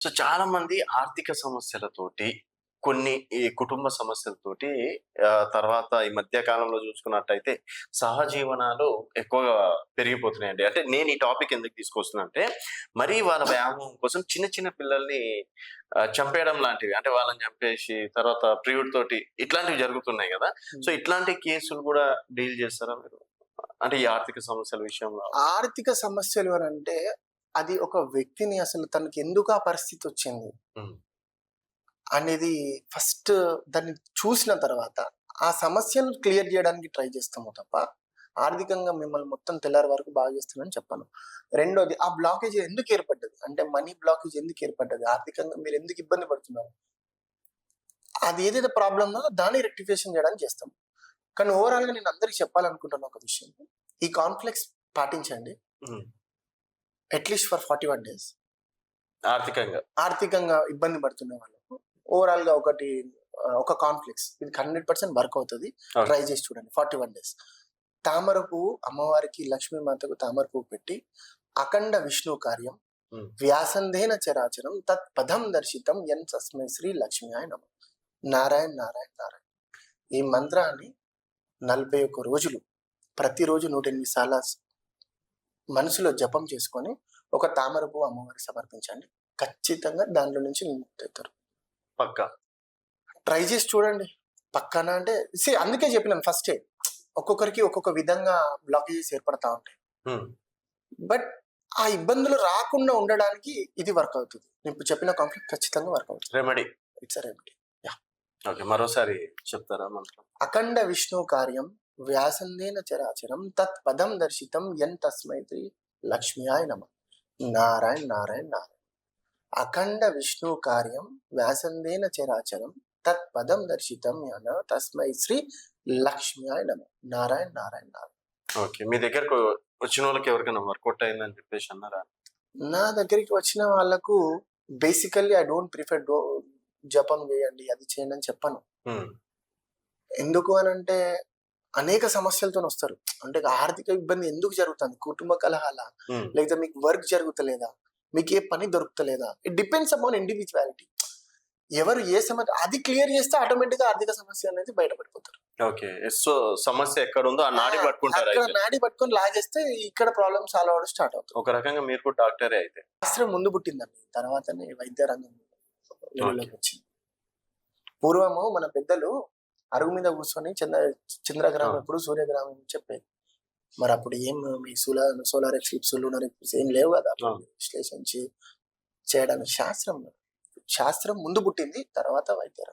So చాలా మంది ఆర్థిక సమస్యలతోటి, కొన్ని ఈ కుటుంబ సమస్యలతోటి తర్వాత ఈ మధ్య కాలంలో చూసుకున్నట్టయితే సహజీవనాలు ఎక్కువగా పెరిగిపోతున్నాయండి. అంటే నేను ఈ టాపిక్ ఎందుకు తీసుకొస్తున్నా అంటే, మరీ వాళ్ళ వ్యామోహం కోసం చిన్న చిన్న పిల్లల్ని చంపేయడం లాంటివి. అంటే వాళ్ళని చంపేసి తర్వాత ప్రియుడితోటి ఇట్లాంటివి జరుగుతున్నాయి గదా! సో ఇట్లాంటి కేసులు గూడా డీల్ చేస్తారా మీరు? అంటే ఈ ఆర్థిక సమస్యల విషయంలో? ఆర్థిక సమస్యలు అనంటే, అది ఒక వ్యక్తిని అసలు తనకెందుకు ఆ పరిస్థితొచ్చింది హ్మ్. అనేది ఫస్ట్ దాన్ని చూసిన తర్వాత, ఆ సమస్యను క్లియర్ జేయడానికి ట్రై చేస్తాము తప్ప, ఆర్థికంగా మిమ్మల్ని మొత్తం తెల్లారి వరకు బాగు చేస్తానని చెప్పను. రెండోది ఆ బ్లాకేజ్ ఎందుకు ఏర్పడ్డది? అంటే మనీ బ్లాకేజ్ ఎందుకు ఏర్పడ్డది? ఆర్థికంగా మీరెందుకు ఇబ్బంది పడుతున్నారు? అది ఏదైతే ప్రాబ్లమ్ ఉందో దాన్ని రెక్టిఫికేషన్ చేయడానికి చేస్తాం. కానీ ఓవరాల్‌గా నేను అందరికి చెప్పాలనుకుంటున్న ఒక విషయం. ఈ కాన్ఫ్లెక్స్ పాటించండి. హ్మ్. At least for 41 days. ఆర్థికంగా. ఆర్థికంగా ఇబ్బంది పడుతున్న వాళ్ళకు ఓవరాల్‌గా ఒక కాన్ఫ్లెక్స్ ఇది 100% వర్క్ అవుతది. ఓకే. ట్రై చేసి చూడండి 41 డేస్. తామర పువ్వు అమ్మవారికి లక్ష్మీ మాతకు తామర పువ్వు పెట్టి అఖండ విష్ణు కార్యం హ్మ్. వ్యాసంధేన చరాచరం తత్ పదం దర్శితం యన్ తస్మై శ్రీ లక్ష్మ్యాయ నమః. నారాయణ నారాయణ నారాయణ. ఈ మంత్రాన్ని 41 రోజులు ప్రతిరోజు 108 సార్లు మనసులో జపం చేసుకొని ఒక తామర పువ్వు అమ్మవారికి సమర్పించండి. ఖచ్చితంగా దాంట్లో నుంచి విముక్తవుతారు. పక్కా. ట్రై చేసి చూడండి. పక్కానా అంటే అందుకే చెప్పినాను ఫస్టే. ఒక్కొక్కరికి ఒక్కొక్క విధంగా బ్లాకేజెస్ ఏర్పడతా ఉంటాయి. హ్మ్. బట్ ఆ ఇబ్బందులు రాకుండా ఉండడానికి ఇది వర్క్ అవుతది. నేను ఇప్పుడు చెప్పిన కాన్ఫ్లిక్ట్ ఖచ్చితంగా వర్క్ అవుతది. Remedy. It's a remedy. Yeah! Okay. మరోసారి చెప్తారా మంత్రం? అఖండ విష్ణు కార్యం వ్యాసందేన చరాచరం తత్ పదం దర్శితం యన్ తస్మై శ్రీ లక్ష్మ్యాయ నమః. నారాయణ నారాయణ నారాయణ. అఖండ విష్ణు కార్యం వ్యాసందేన చరాచరం తత్ పదం దర్శితం యన తస్మై శ్రీ లక్ష్మ్యాయ నమః. నారాయణ నారాయణ నారాయణ. ఓకే. మీ దగ్గరకు వచ్చినోళ్ళకి ఎవరికైనా వర్కౌట్ అయిందని చెప్పేసి అన్నారా? నా దగ్గరికి వచ్చిన వాళ్ళకు బేసికల్లీ ఐ డోంట్ ప్రిఫర్ జపం చేయండి, అది చేయండి అని చెప్పను. హ్మ్. ఎందుకు అనంటే అనేక సమస్యలతోనొస్తారు. అంటే ఆర్థిక ఇబ్బంది ఎందుకు జరుగుతుంది? కుటుంబ కలహాలా? హ్మ్. లేదా మీకు వర్క్ జరుగుతలేదా? మీకు ఏ పని దొరుకుతలేదా? It depends upon individuality. ఎవరు ఏ అది క్లియర్ చేస్తే ఆటోమేటిక్‌గా ఆర్థిక సమస్య అనేది బయటపడిపోతారు. ఓకే. సో, సమస్య ఎక్కడుందో ఆ నాడి పట్టుకుంటారు అక్కడ అయితే. నాడి పట్టుకొని లాగేస్తే ఇక్కడ ప్రాబ్లమ్ సాల్వ్ అవ్వడం స్టార్ట్ అవుతుంది. ఒక రకంగా మీరు కూడా డాక్టరే అయితే. శాస్త్రం ముందు పుట్టిందండి. తర్వాతనే వైద్య రంగం ఓకే. వెలుగులోకొచ్చింది. పూర్వము మన పెద్దలు అరుగు మీద కూర్చొని చంద్రగ్రహణం ఆ! ఎప్పుడు, సూర్యగ్రహణం చెప్పేది. మరప్పుడు మీ సోలార్ ఎక్లిప్స్, లూనార్ ఎక్లిప్స్ ఏం లేవు గదా! ఆ! విశ్లేషించి చేయడానికి శాస్త్రం ముందు పుట్టింది. తర్వాత వైద్య రంగం.